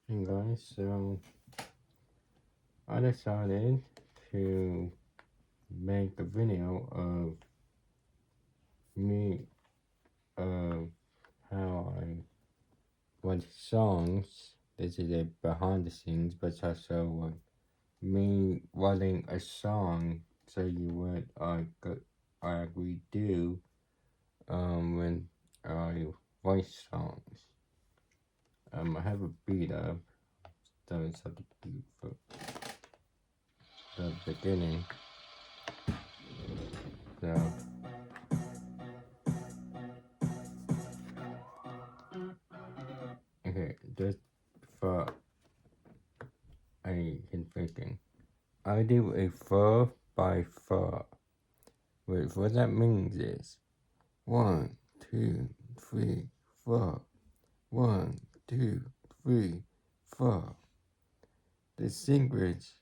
Hey guys, so I decided to make a video of me of how I write songs. This is a behind the scenes, but it's also me writing a song. So you what I we do when I write songs. I have a beat up. So it's at the beat for the beginning. So okay, just for I can thinking. I do a 4 by 4. What that means is 1, 2, 3, 4. 1, 2, 3, 4. The singles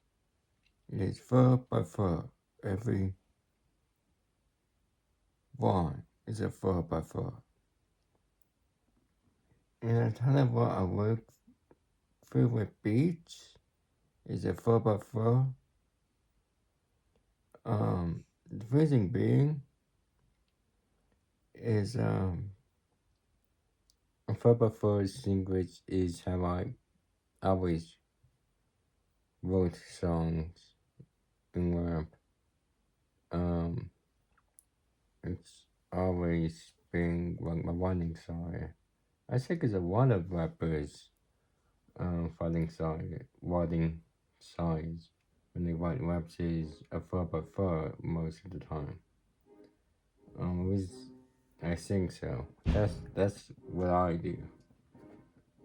is 4 by 4. Every one is a 4 by 4. And that's kind of what I work through with beats is a 4 by 4. The reason being is a 4 by 4 singles is how I always wrote songs in rap. It's always been like my running song. I think it's a lot of rappers writing songs when they write raps is a 4 by 4 most of the time. I think so. That's what I do.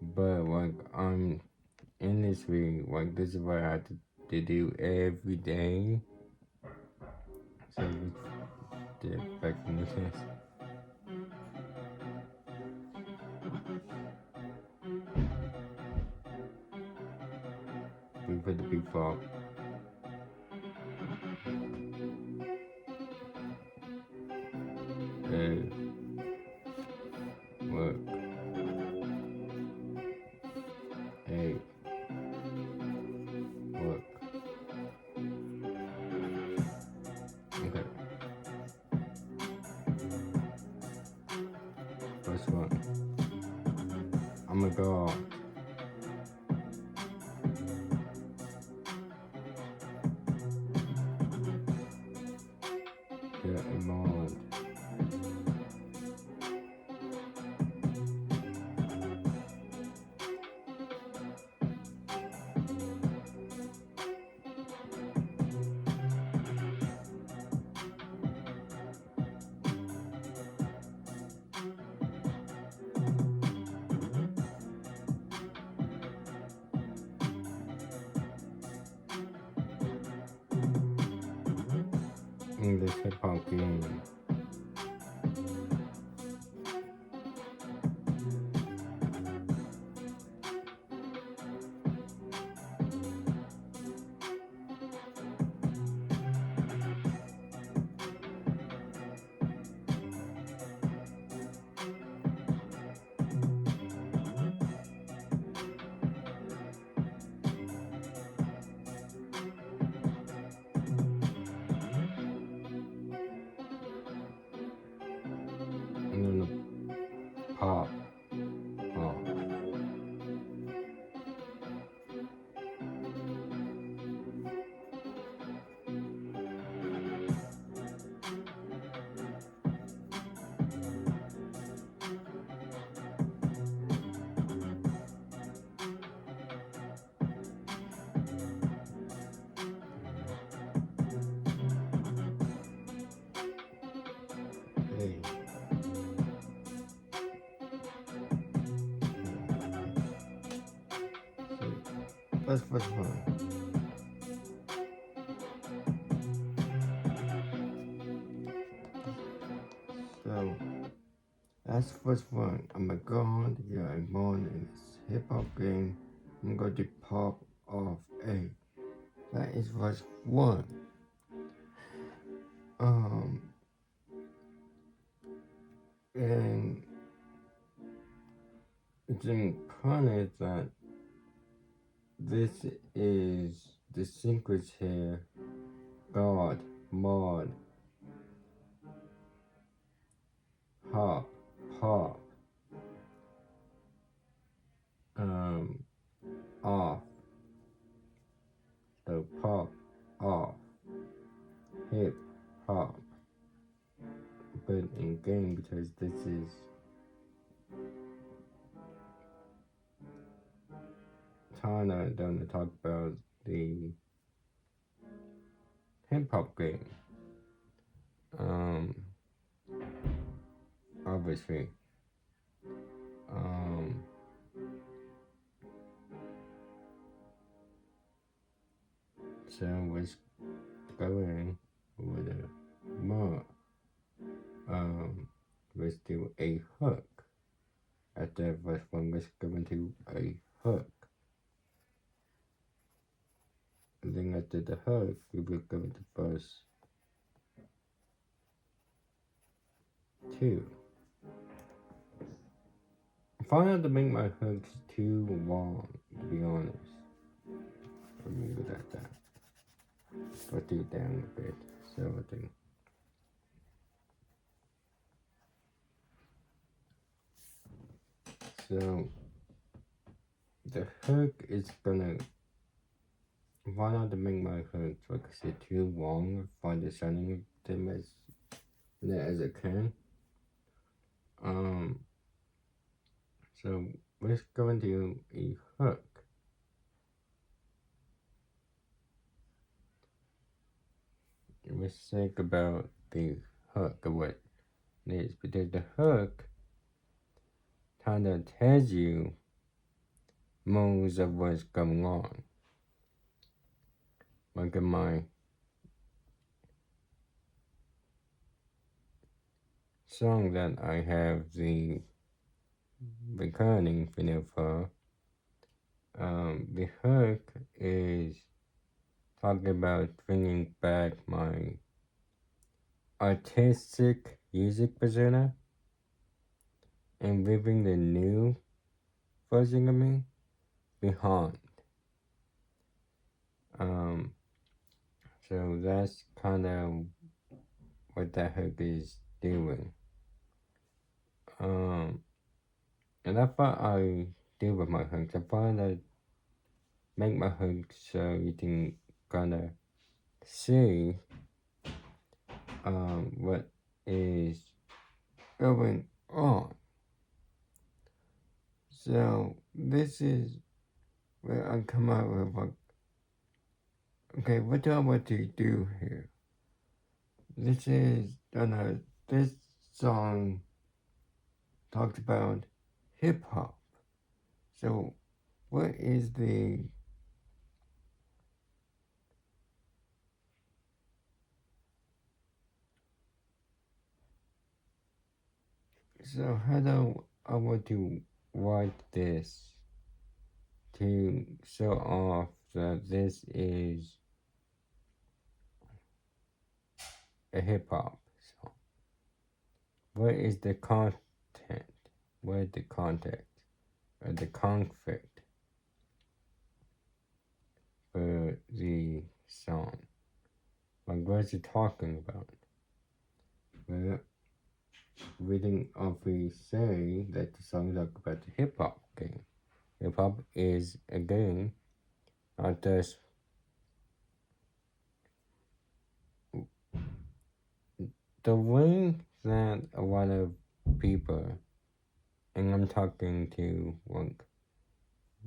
But like I'm in this week, like this is what I have to do every day. So the back in the test. We put the big fall. Look, hey, look. Okay, first one. I'm gonna go out. Get involved. English hip hop game. And then the pop. Oh, hey. First one. So that's the first one. I'm gonna go on to get involved in this hip hop game. I'm going to pop off a. That is verse 1. And it's important that this is the secrets here. God, mod, hop, pop, off, so pop, off, hip, hop, but in game because this is Tana don't talk about the hip hop game. Obviously. So let's go in with a more let's do a hook. After verse 1, let's go into a hook. And then after the hook, we will go into verse 2. I find out to make my hooks too long, to be honest. Let me leave it at that. Let's do it down a bit. So I think. So the hook is gonna why not to make my hooks, like I said, too long, find the setting them as I can. So let's go into a hook. Let's think about the hook of what it is, because the hook kind of tells you most of what's going on. Like in my song that I have the recording video for, the hook is talking about bringing back my artistic music persona and leaving the new version of me behind. So that's kind of what that hook is doing. And that's what I do with my hooks. I find that make my hooks so you can kind of see what is going on. So this is where I come out with like, okay, what do I want to do here? This is this song talks about hip hop. So what is the so how do I want to write this to show off that this is a hip hop song? What is the content? What is the context or the conflict for the song? Like what is it talking about? Well, reading we say that the song is about the hip hop game. Hip hop is a game, not just the way that a lot of people, and I'm talking to like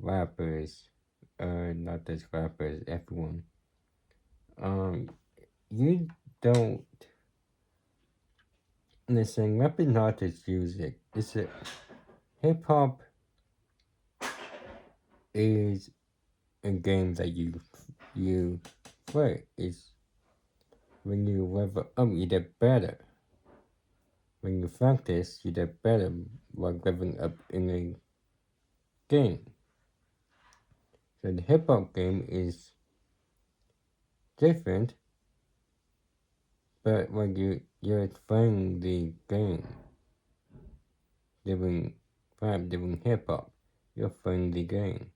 rappers, not just rappers, everyone. You don't listen. Rap is not just music. It's a hip hop is a game that you play. It's when you level up, you get better. When you practice, you get better while leveling up in a game. So the hip hop game is different, but when you're playing the game, doing rap, doing hip hop, you're playing the game.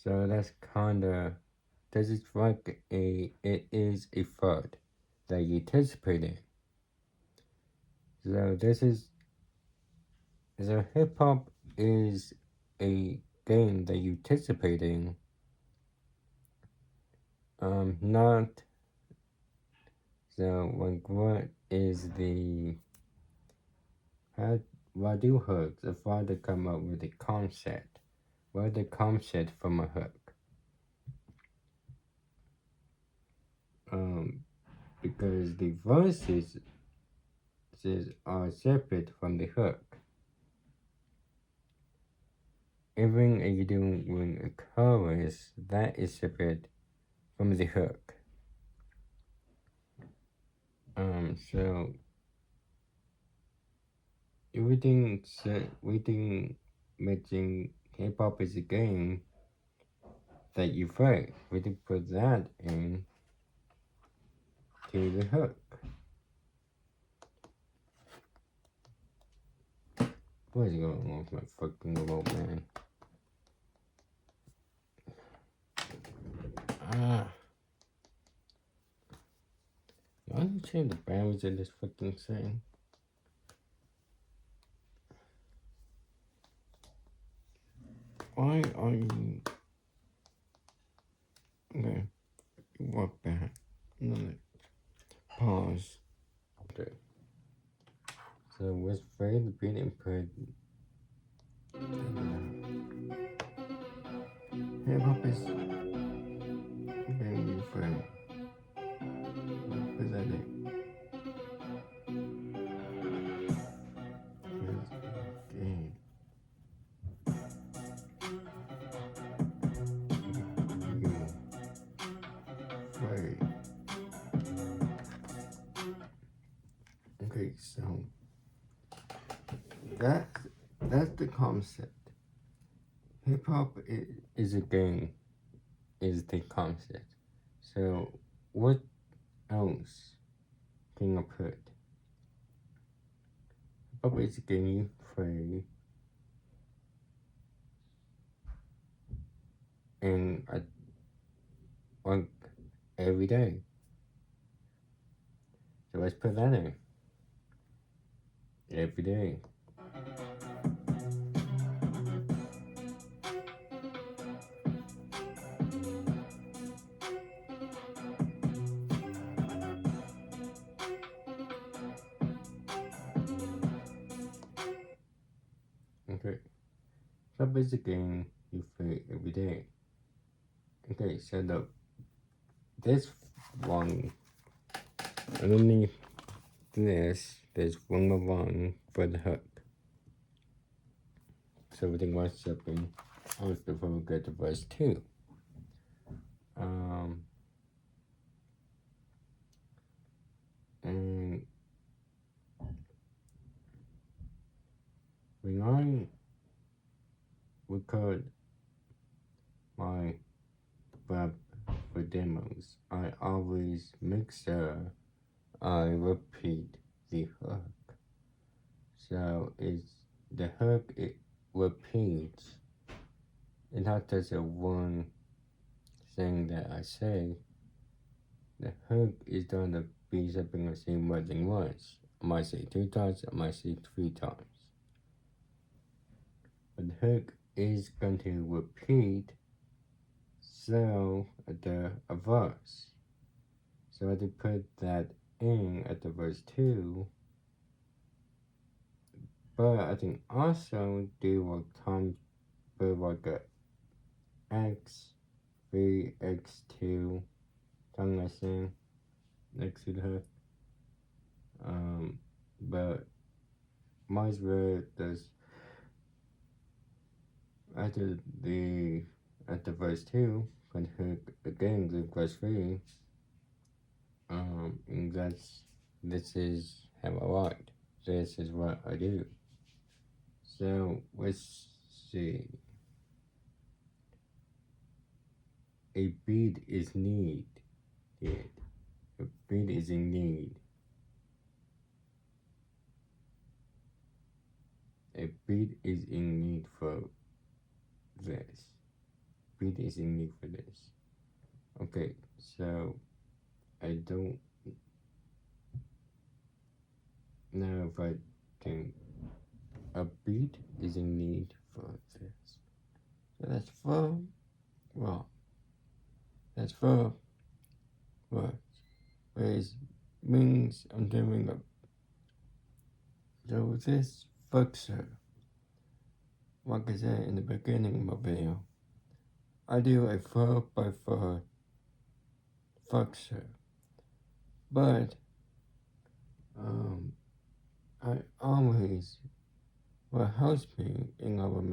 So that's kinda, this is like it is a thought that you participate in. So so hip hop is a game that you participate in. Not so like what is the how why do hooks if I to come up with a concept? What the concept from a hook? Um, because the verses are separate from the hook. Even if you're doing a chorus, that is separate from the hook. So everything making hip hop is a game that you play. We did put that in to the hook. What is going on with my fucking remote, man? Ah. Why don't you change the bounds in this fucking thing? Why are you... Okay, walk back. No, pause. Okay. So let's play the beat and put... Hip hop is... Very friend. Put that in. Game. Right. Okay, so that that's the concept. Hip hop is a game, is the concept. So what else can I put? Hip hop is a game you play, and I like every day. So let's put that in every day. Okay. Hip hop is a game you play every day. Okay, so this one underneath there's one more one for the hook. So everything was up in before we get to verse 2. And when I record my web for demos, I always make sure I repeat the hook. So it's the hook, it repeats. It's not just a one thing that I say. The hook is gonna be something I say more than once. I might say 2 times, I might say 3 times. But the hook is going to repeat so the a verse. So I had to put that in at the verse 2. But I can also do like times put like a x3 x2 tongue lesson next to the hook. But might as well does after the verse 2 can hook again the verse 3. And this is how I write. This is what I do. So let's see. A beat is needed. A beat is in need. A beat is in need for this. beat is in need for this. Okay, so I don't know if I think a beat is in need for this. So that's 4 wrong. That's 4 words. Which means I'm doing a. So this functor, like I said in the beginning of my video, I do a 4x4 functor. But I always what helps me and I will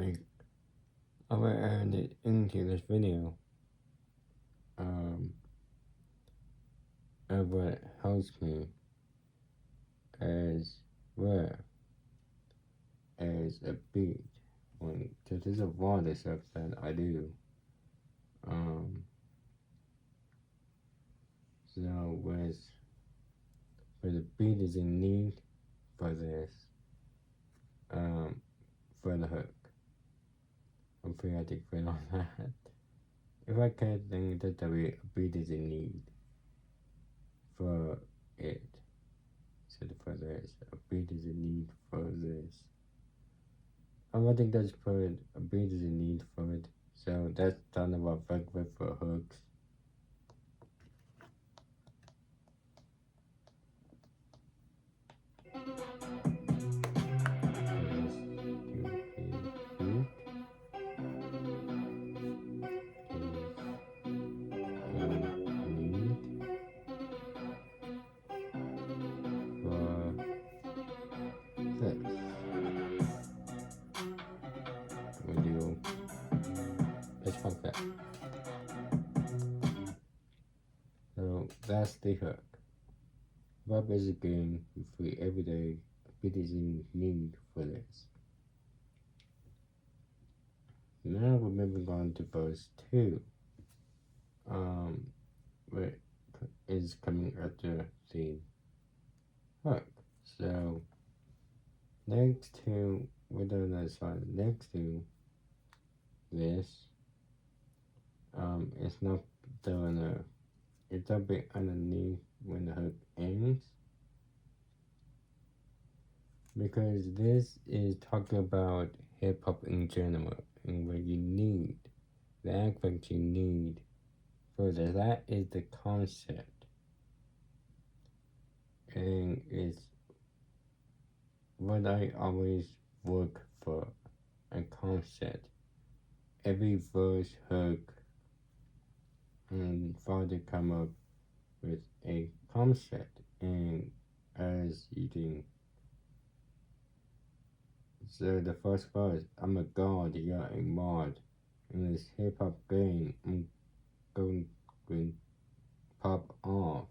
add it into this video. And what helps me as well as a beat. Because there's a lot of stuff that I do. So where the beat is in need for this, for the hook. I'm free to quit on that. If I can't think that a beat is in need for it. So for this, a beat is in need for this. I think that's for it. A beat is in need for it. So that's kind of a factor for hooks. So that's the hook. Bob is a game free every day. It is in need for this. Now we're moving on to verse 2. Where is coming after the hook. So next to next to this, it's not doing it's a bit underneath when the hook ends, because this is talking about hip hop in general and what you need, the aspect you need for this. That is the concept, and it's what I always work for, a concept. Every verse, hook, and father come up with a concept, and as you can. So the first verse, I'm a god, you're a mod. In this hip hop game, I'm going to pop off.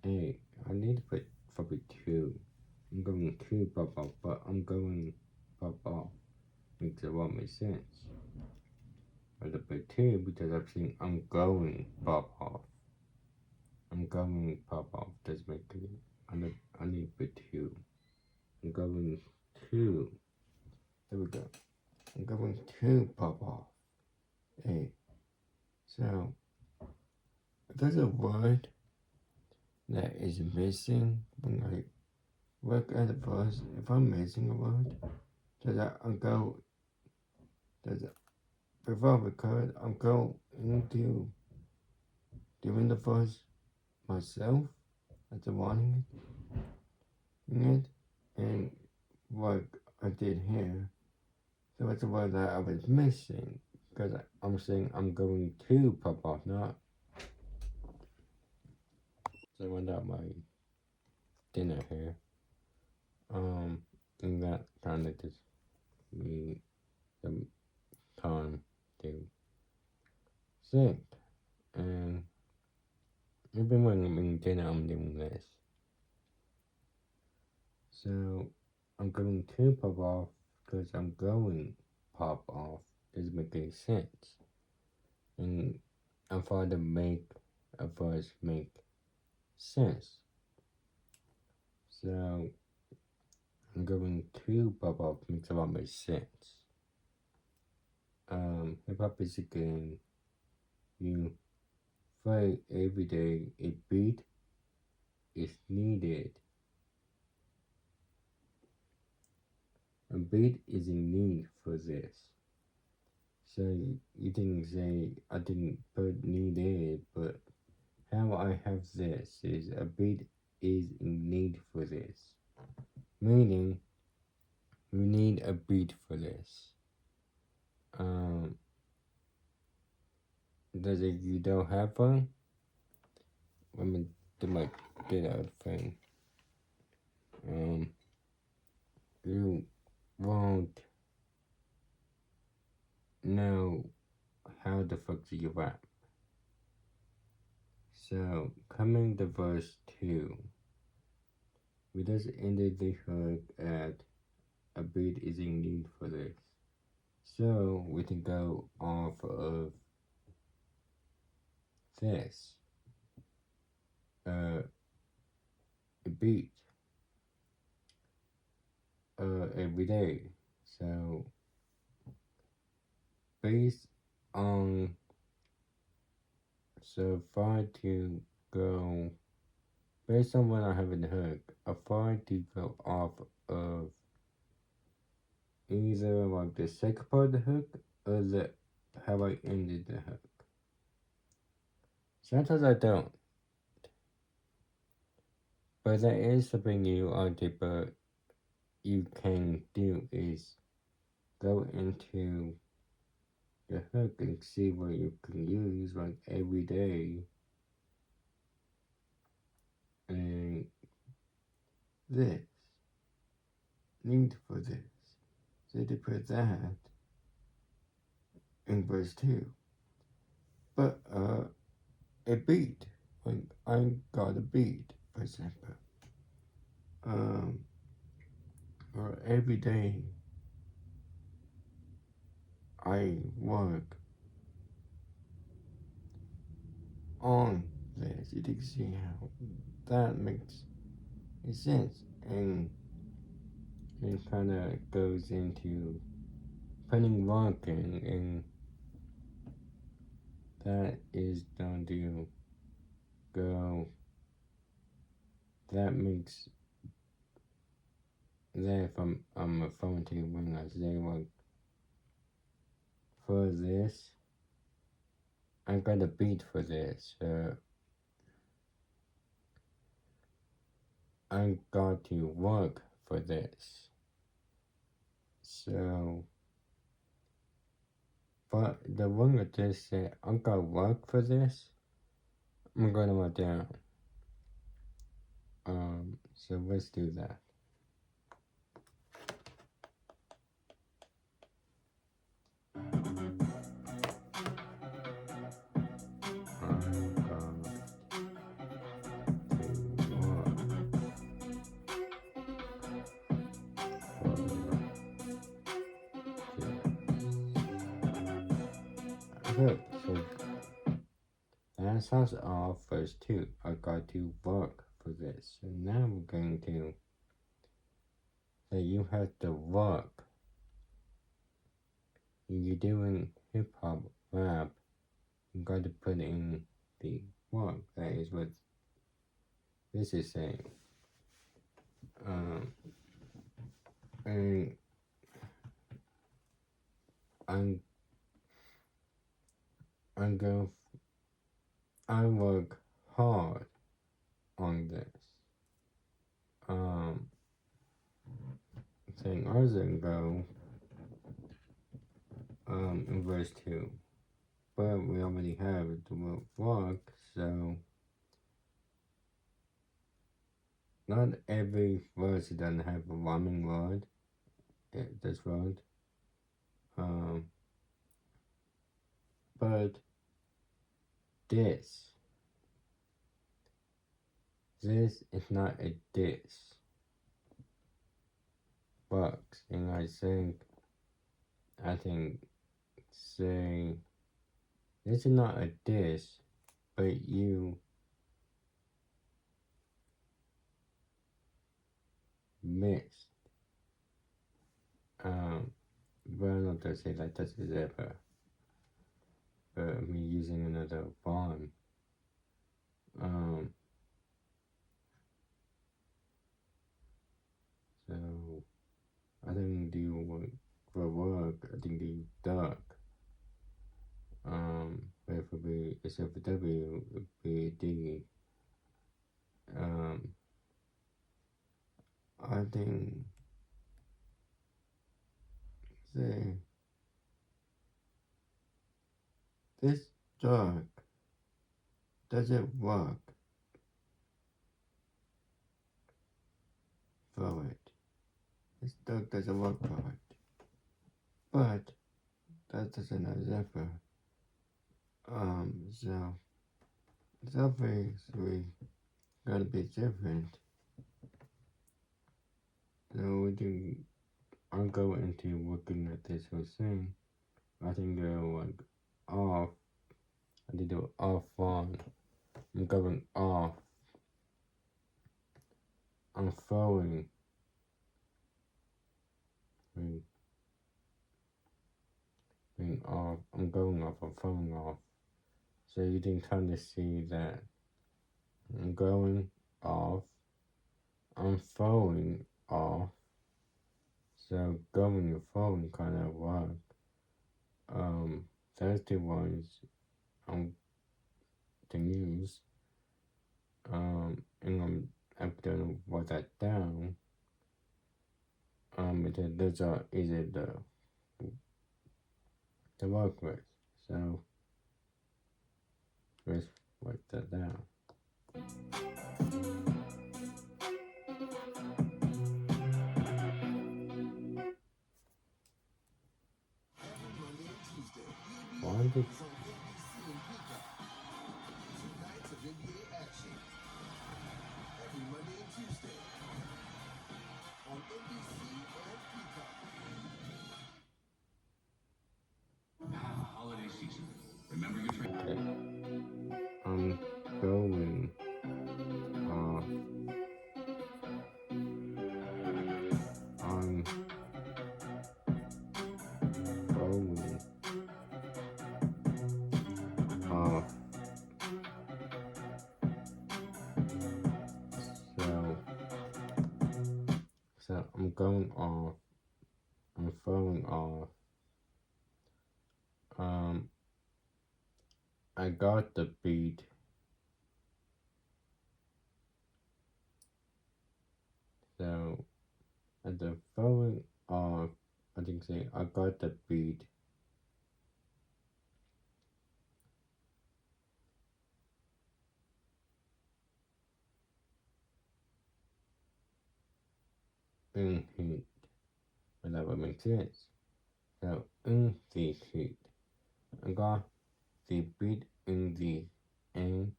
Hey, I need to put probably 2. I'm going to pop off, but I'm going pop off. Makes it won't make sense. But I put 2 because I'm saying I'm going pop off. I'm going pop off. Does make it. I need to put 2. I'm going to. There we go. I'm going to pop off. Hey. So, if there's a word that is missing when I work at the verse, if I'm missing a word, before I record, I'm going into doing the verse myself, as I'm wanting it, and what I did here. So it's a word that I was missing, because I'm saying I'm going to pop off, not. So I went out my dinner here. And that kind of just me some time to sit. And even when I'm eating dinner, I'm doing this. So I'm going to pop off because I'm going pop off. Doesn't make any sense. And I'm trying to make a verse make sense. So I'm going to pop off makes a lot more sense. hip hop is again you fight every day. A beat is needed. A beat is in need for this. So you didn't say I didn't put needed, but how I have this is a beat is in need for this. Meaning we need a beat for this. Does it you don't have one? Let me do my get out thing. You won't know how the fuck do you rap. So coming to verse 2, we just ended the hook at a beat is in need for this. So we can go off of this. A beat. Every day. So based on so far to go based on what I have in the hook, I try to go off of either like the second part of the hook or the how I ended the hook. Sometimes I don't. But that is something you but you can do is go into the hook and see what you can use like every day and this need for this. So to put that in verse 2. But a beat. Like I got a beat, for example. Or every day I work on this. You can see how that makes sense, and it kind of goes into putting work in, and that is going to go. That makes that from I'm referring to when I say like for this, I got a beat for this. I got to work for this. So, but the one that just said, I got work for this, I'm gonna write down. So let's do that. Good. So that starts off verse 2. I got to work for this. So now we're going to say you have to work. When you're doing hip hop rap, you got to put in the work. That is what this is saying. And I work hard on this. Saying ours and go in verse 2. But we already have the word work, so not every verse doesn't have a rhyming word. This word. But this is not a diss box, and I think saying this is not a diss, but you missed. But I don't say like this is ever. me using another font. So I think the work, I think the duck, where for B, except for W, B, D, I think, say, this duck doesn't work for it. This duck doesn't work for it. But that doesn't example. So it's obviously gonna be different. So I'll go into looking at this whole thing. I think they're like off. I did do off on. I'm going off. I'm throwing. Being off. I'm going off. I'm throwing off. So you can kind of see that I'm going off. I'm throwing off. So going and throwing kind of work. Those two ones to use. And I'm gonna write that down. Because those are easy to work with. So let's write that down. Why did Holiday season. Remember your trip. okay. I'm going off. I'm going off. So I'm going off. I'm throwing off. I got the beat. So at the throwing off, I think say I got the beat. In heat. But that would make sense. So in the heat. I got the beat in the and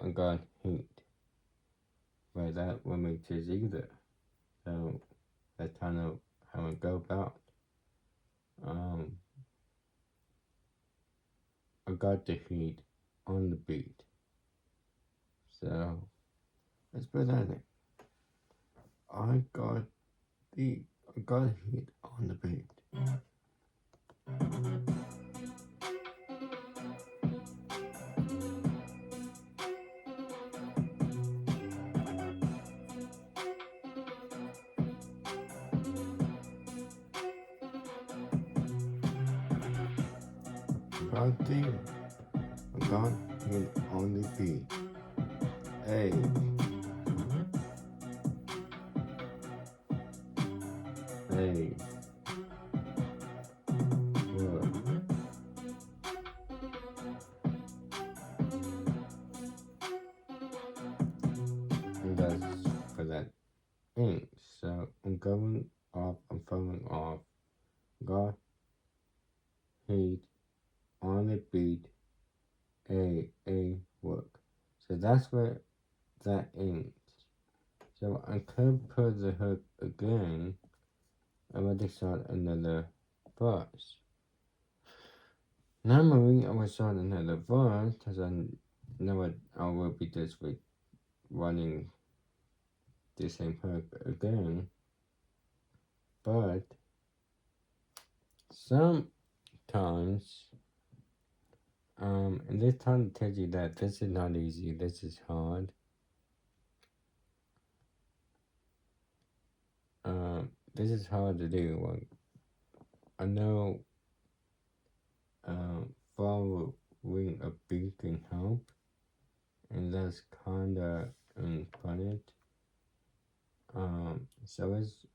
I got heat. But that would make sense either. So that's kind of how it go about. I got the heat on the beat. So let's put that in. I got heat on the beat. I got heat on the beat. Hey. Hey. Look. And that's for that ink. So I'm going off, I'm throwing off. Got heat on the beat. A work. So that's where that ends. So I could put the hook again. I'm going to start another verse. Normally I would start another verse because I know I will be just with running the same hook again. But sometimes And this time tells you that this is not easy, this is hard. This is hard to do. Like, I know following a beat can help, and that's kinda important. So let's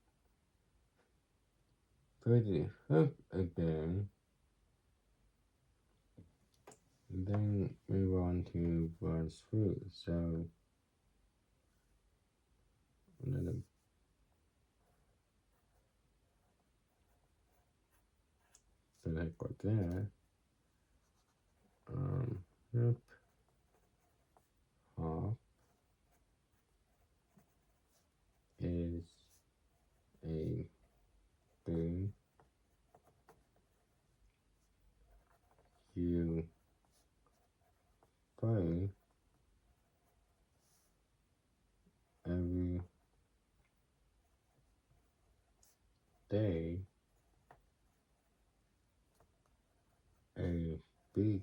put the hook again, and then move on to verse 3. So I'm gonna put it right there. Hip hop is a thing you play every day. A beat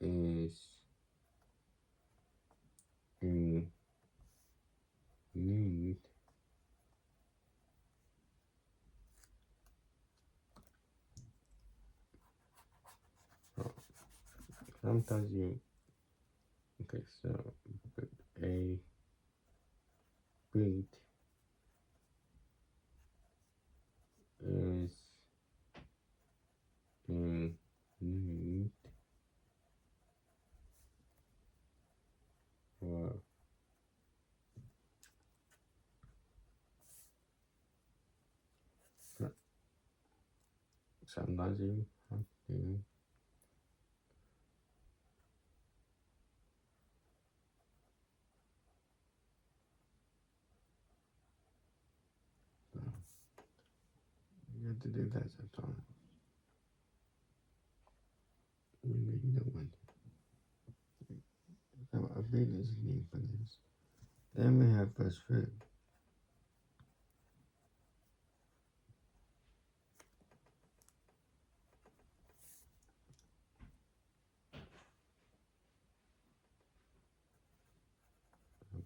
is in need of. Sometimes you okay, so a beat is in need for sometimes you have to you have to do that sometimes. You know what? So a beat is need for this. Then we have verse 3.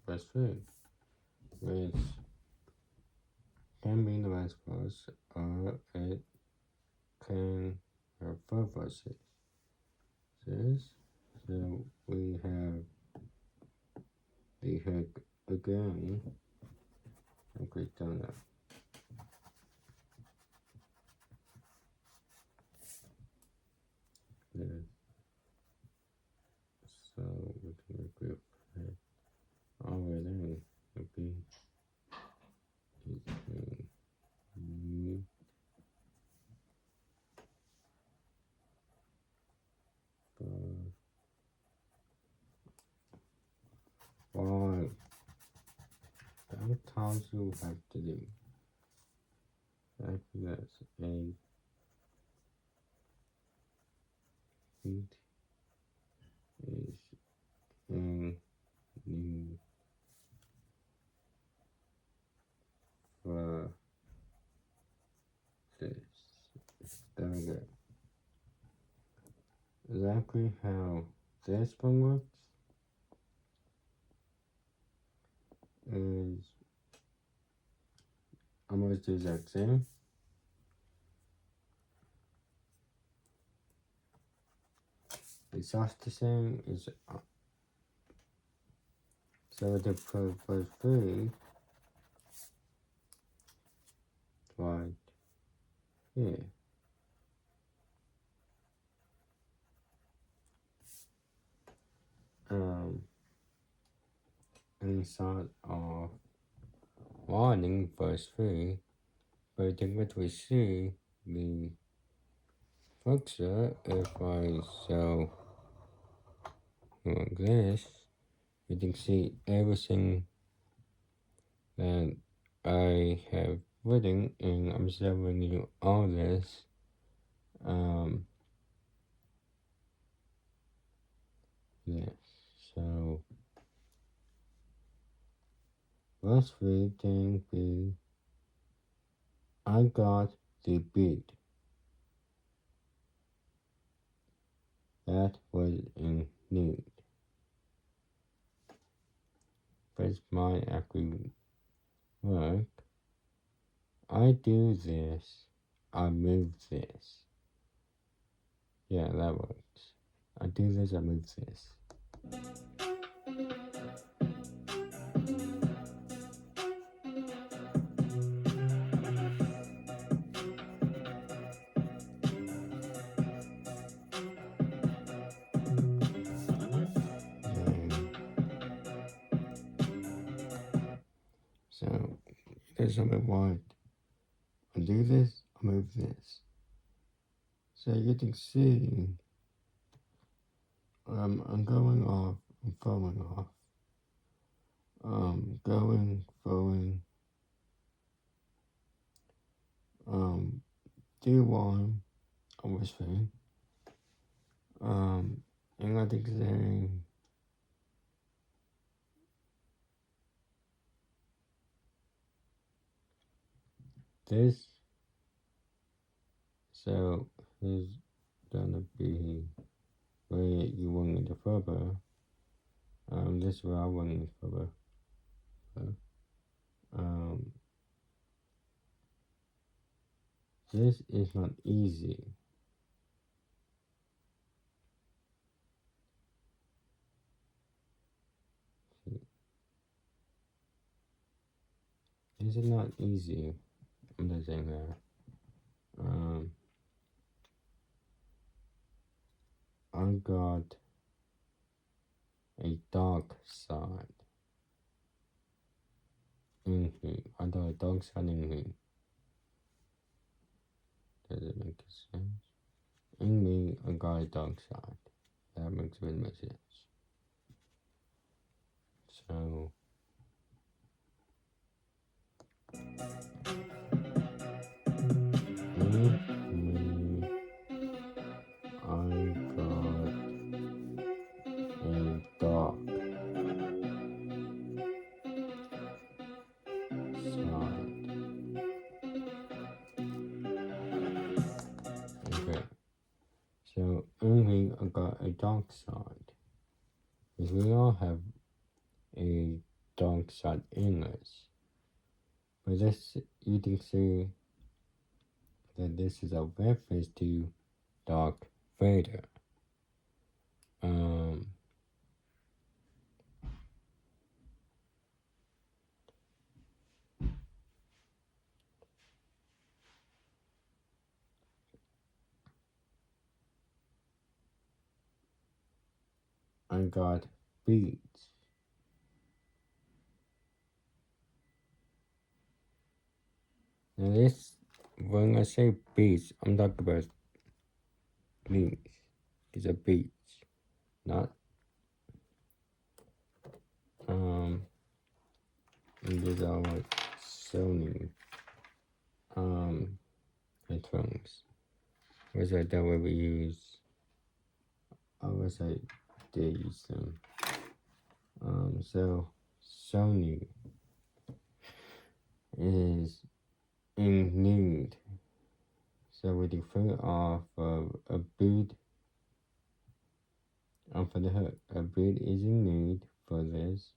Verse 3, which can be the last verse, or it can refer verses. So we have the hook again. I'll click on that. Yeah. So we can group it already. The beat is in for sometimes you have to do after that's a beat is in need for this. There we go. Exactly how this one works is almost the exact same. It's just the same. Is so the purpose three right here. Inside of warning verse 3, but then what we see the structure if I so like this, you can see everything that I have written, and I'm showing you all this. Yes, so verse 3 can be I got the beat. that was in nude. But mine actually work. I do this, I move this. Yeah, that works. I do this, I move this. So, there's something what? I do this, I move this. So you can see, I'm going off, I'm falling off. Going, falling, do one, obviously. And I think saying, this, so here's gonna be where you want it further. This is where I want it further. This is not easy. This is not easy. I'm just saying that. I got a dark side in here. I got a dark side in here. Does it make sense? In me, I got a dark side. That makes really much sense. So, in me, I got a dark side. Okay. So, in me, I got a dark side. Because we all have a dark side in us. But this, you can see that this is a reference to Darth Vader. I got beats. Now this, when I say beats, I'm talking about beats. It's a beats, not and these are like Sony headphones. Which I don't ever use. I wish I did use them. So Sony is in nude. So we defer off of a beat. For the hook, a beat is in nude for this.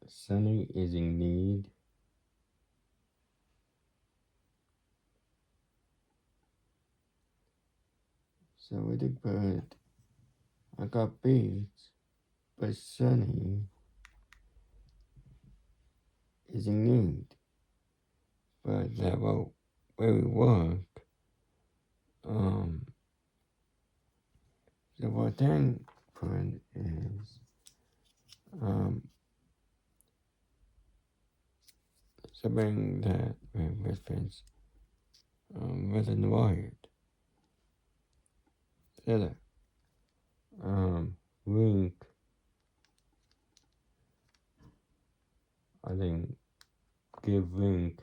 Sunny is in need. So with the bird, I got beats, but Sunny is in need. But that will really work. So what then point is something that reference red and white. So that link, I think give link,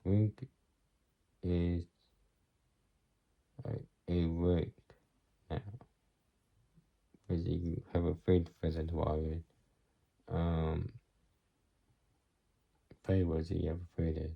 link is a word now. Because you have a fade present wired. Play was you have faded.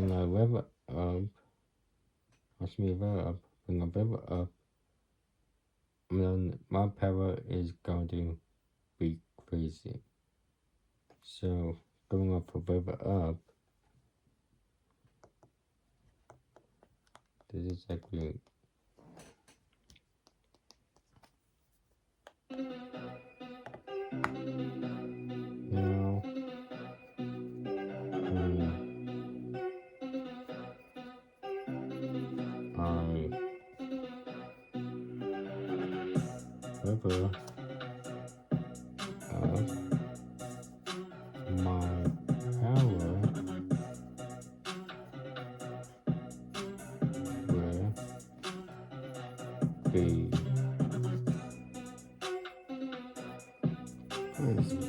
when I level up, watch me level up, when I level up, then my power is going to be crazy. So, going up for level up, this is actually now I level up, my power will be crazy.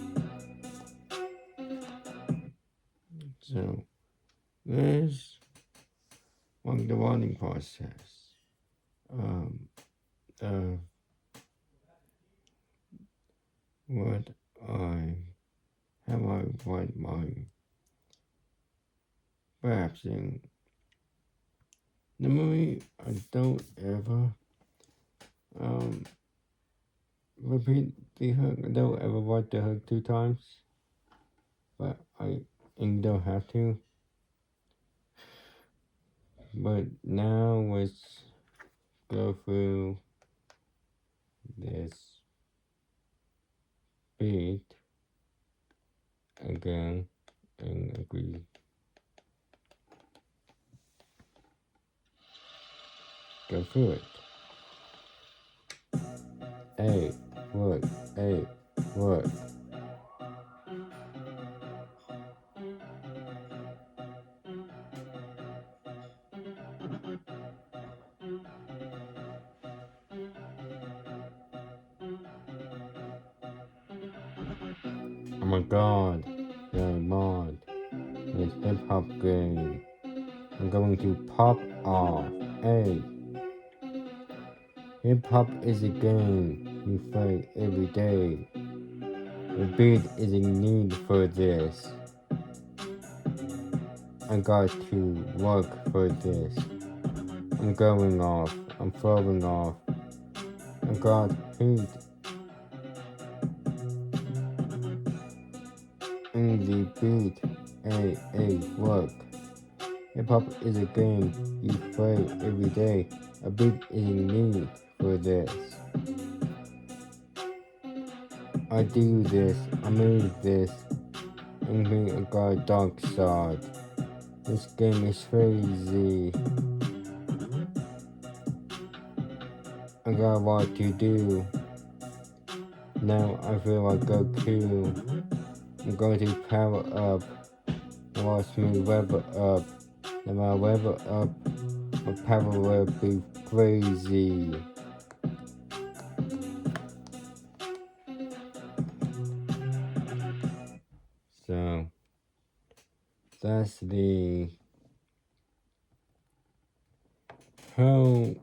So, there's the learning process. What I have I write my perhaps in the movie I don't ever repeat the hook. I don't ever write the hook 2 times, but I don't have to. But now let's go through this beat again and agree. Go through it. Hey, look, hey, look. Oh my god, you're mod. This hip hop game. I'm going to pop off. Hey, hip hop is a game you play every day. The beat is in need for this. I got to work for this. I'm going off. I'm throwing off. I got hate in the beat. Hey, look. Hip hop is a game you play every day. A beat is in need for this. I do this. I move this. I'm being a guy dark side. This game is crazy. I got a lot to do. Now I feel like Goku. I'm going to power up. Watch me level up. When I level up, my power will be crazy. So that's the whole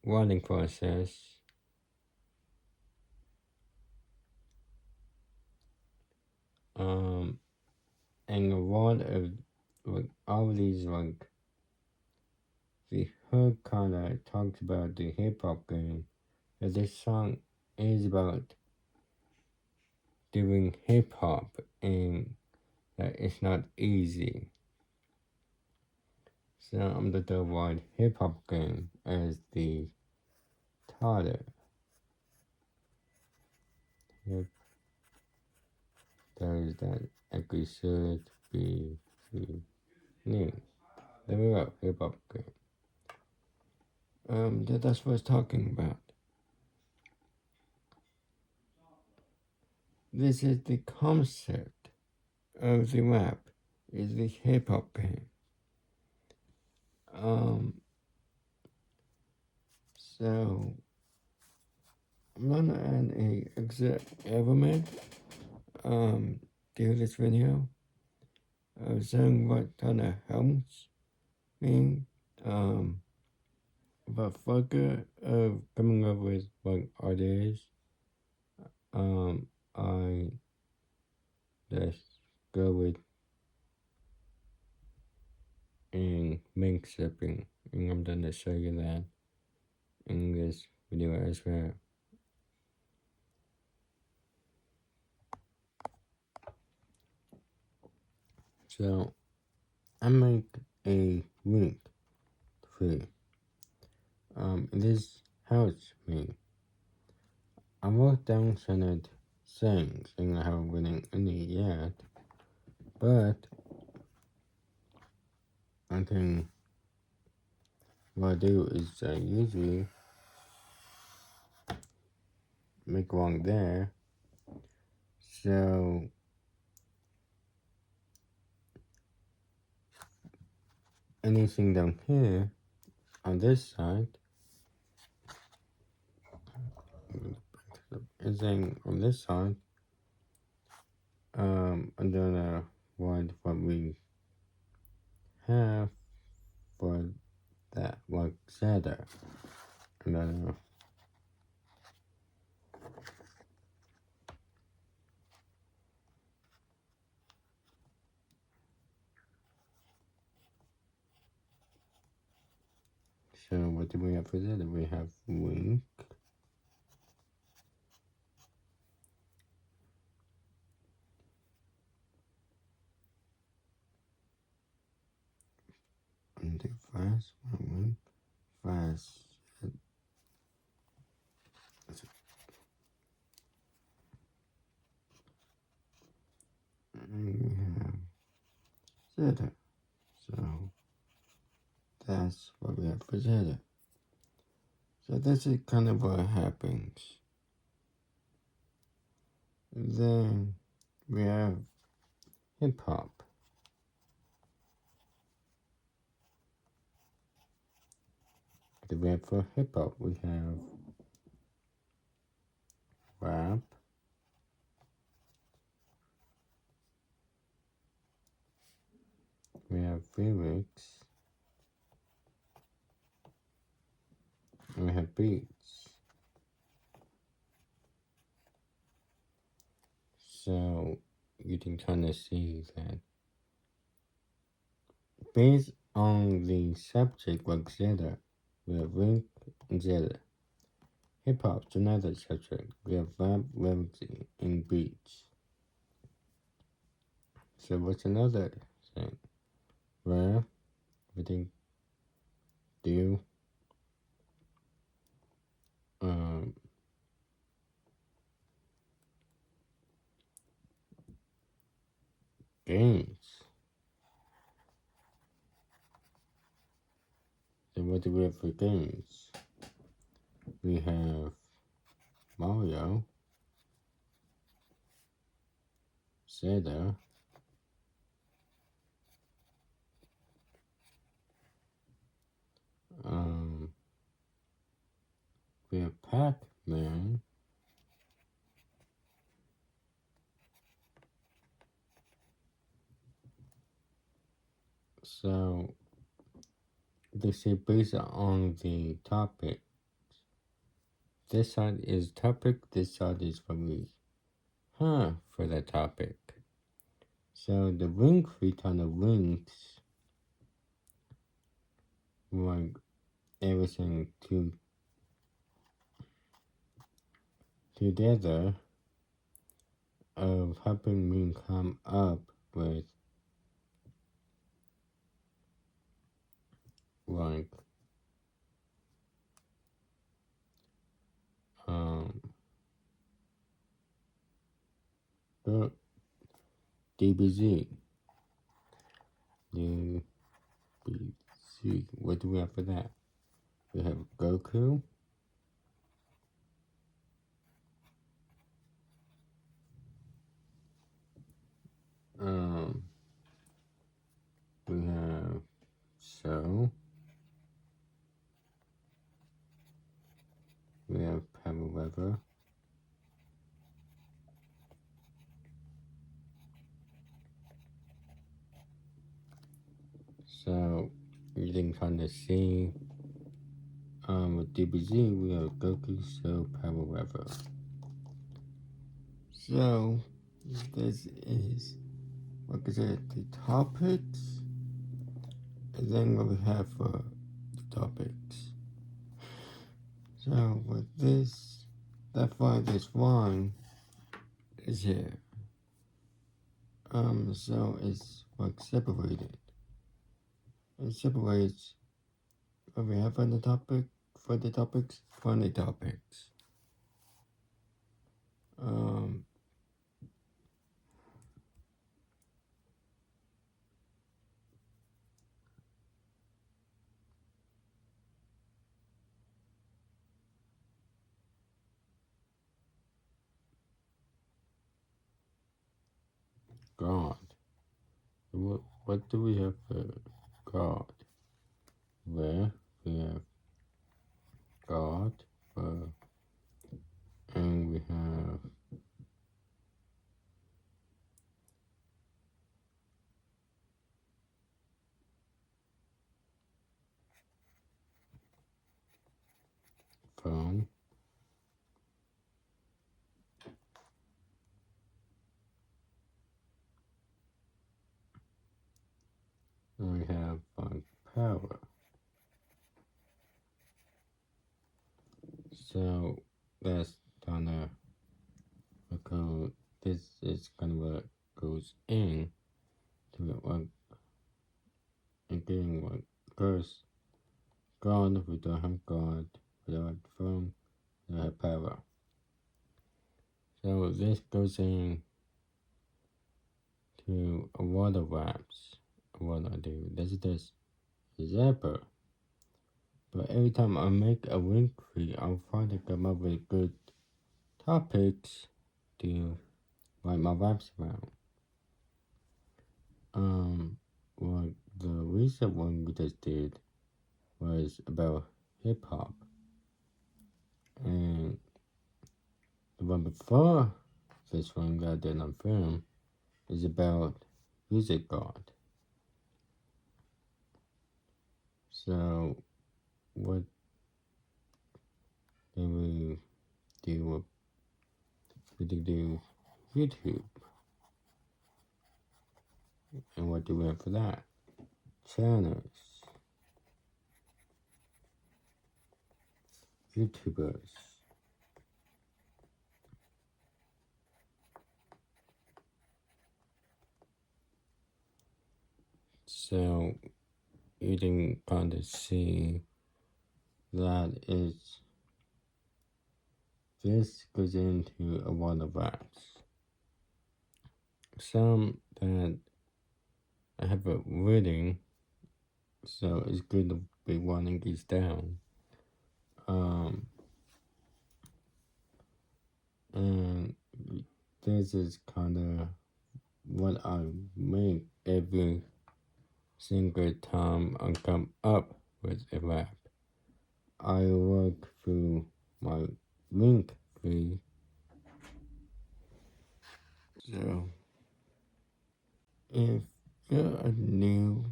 learning process. And a lot of all these the hook kinda talks about the hip hop game. But this song is about doing hip hop and that it's not easy. So I'm going to avoid hip hop game as the title. Yep. That actually should be the name. There we go, hip hop game. That's what I was talking about. This is the concept of the rap, is the hip hop game. So I'm gonna add a exec element to this video of saying what kind of helps me about fucker of coming up with what ideas I let's go with in mink sipping, and I'm going to show you that in this video as well. So I make a link free. This helps me. I wrote down some things and I haven't written any yet, but I think what I do is I usually make one there. So anything down here on this side, anything on this side, I'm gonna write what we have for that work together. And then so what do we have for that? We have link. And the first one, first. And we have zeta. So that's what we have for zeta. So this is kind of what happens. Then we have hip hop. The web for hip hop, we have rap, we have lyrics, and we have beats. So you can kind of see that based on the subject like Zeta, we have link and Zeta. Hip hop's another subject. We have rap, lyrics, and beats. So what's another thing? Well, we can do games. So what do we have for games? We have Mario, Zelda, we have Pac-Man, so they say based on the topic. This side is topic, this side is for me. For the topic. So the link we kind of links like everything together of helping me come up with like the DBZ. DBZ. What do we have for that? We have Goku. We have So. We have Pebble River. So you can kind of see with DBZ we have Goku, So, Pebble River. So this is, what is it, the topics, and then what we have for the topics. So with this, that's why this one is here. So it's like separated. It separates what we have on the topic for the topics from the topics. God. What do we have for God? Well, we have God for, and we have phone. And we have power. So that's kind of because this is kind of what goes in to it, what and getting what first God. We don't have God. We don't have phone. We don't have power. So this goes in to a lot of apps. What I do, this example. But every time I make a link tree, I'll try to come up with good topics to write my raps around. Well, the recent one we just did was about hip hop, and the one before this one that I did on film is about music God. So, what can we do? We can do YouTube, and what do we have for that? Channels, YouTubers. So you can kind of see that this goes into a lot of apps. Some that I have a reading, so it's good to be running these down. And this is kind of what I make every single time I come up with a rap. I work through my link tree. So if you're a new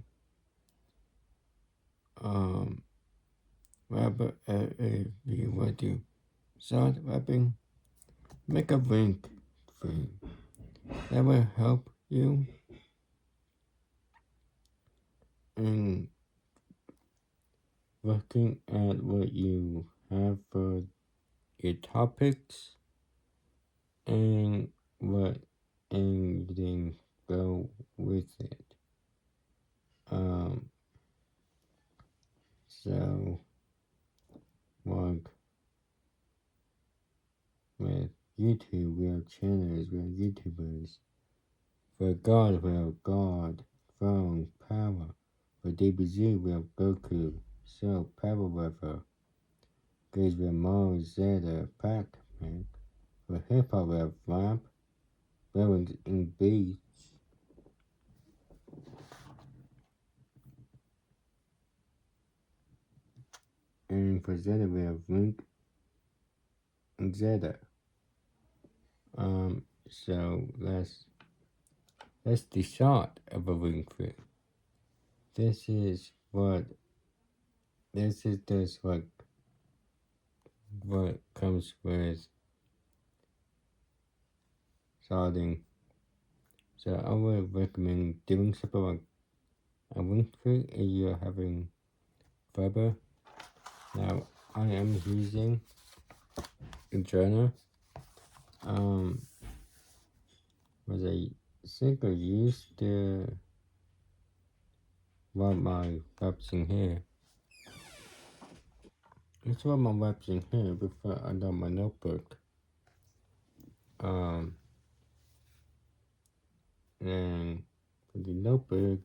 rapper, if you want to start rapping, make a link tree. That will help you in looking at what you have for your topics and what and then go with it. So like with YouTube, we have channels, we have YouTubers. For God, we have God, Throne, Power. For DBZ, we have Goku, Cell, Power River. Gaze with Mars, Zeta, Pac-Man. For hip hop, we have Rap, Rhythms, and Beats. And for Zeta, we have Link and Zeta. So that's the shot of a link tree. This is just what comes with starting So I would recommend doing something like a wing fit if you're having fiber. Now I am using a journal. Was a single use to rub my webs in here. Let's rub my webs in here before I do my notebook. And for the notebook,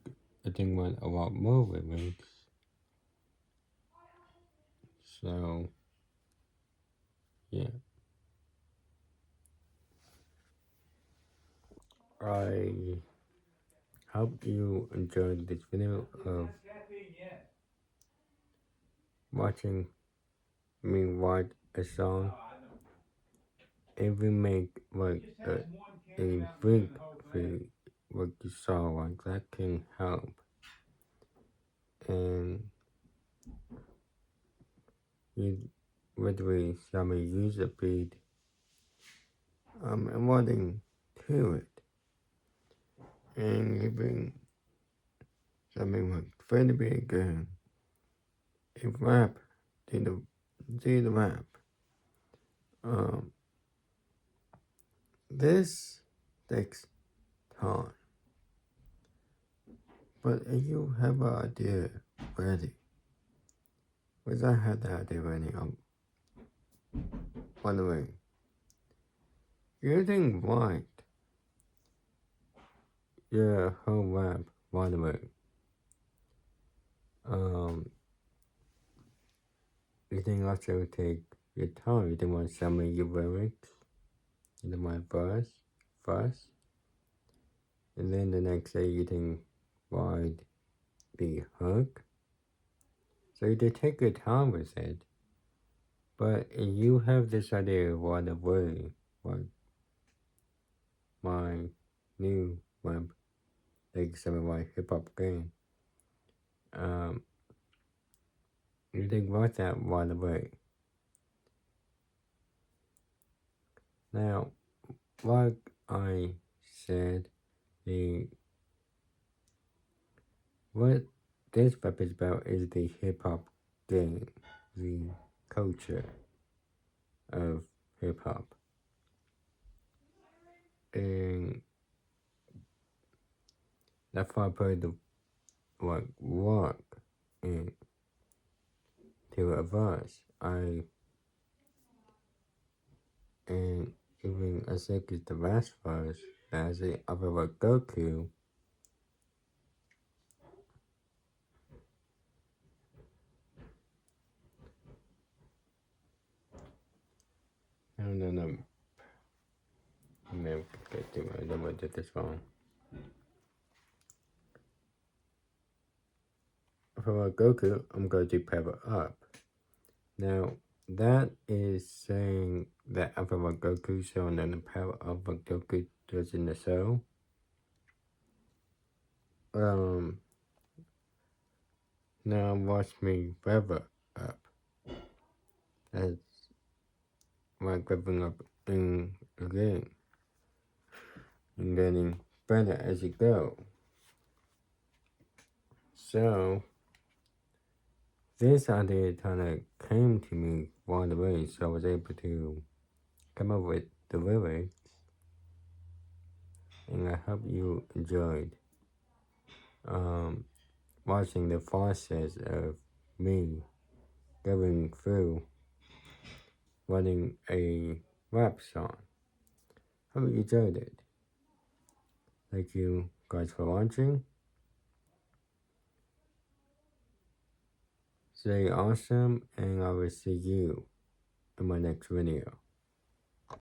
I think want a lot more lyrics. So yeah. I hope you enjoyed this video of watching me write a song. If we make like a big what you saw like that can help. And you literally saw me use a beat. I'm adding to it and giving something like very big a rap to the rap. This takes time, but if you have an idea ready, because I had the idea ready, by the way, using white, your whole rap, by the way, you can also take your time, you don't want to summon your lyrics into my verse first, and then the next day you can write the hook. So you take your time with it, but if you have this idea right away, like my new web, like some of my hip hop game, you can write that right away. Now, like I said, what this web is about is the hip hop game, the culture of hip hop, and that's why I put the like rock in to a verse. And even I think it's the last verse as the other like Goku. I don't know. I don't know what did this wrong. For Goku, I'm going to power up. Now, that is saying that after Goku showing then the power of what Goku does in the show. Now watch me power up. That's like leveling up in the game. And getting better as you go. So, this idea kind of came to me right away, so I was able to come up with the lyrics, and I hope you enjoyed watching the process of me going through writing a rap song. Hope you enjoyed it. Thank you guys for watching. Stay awesome, and I will see you in my next video.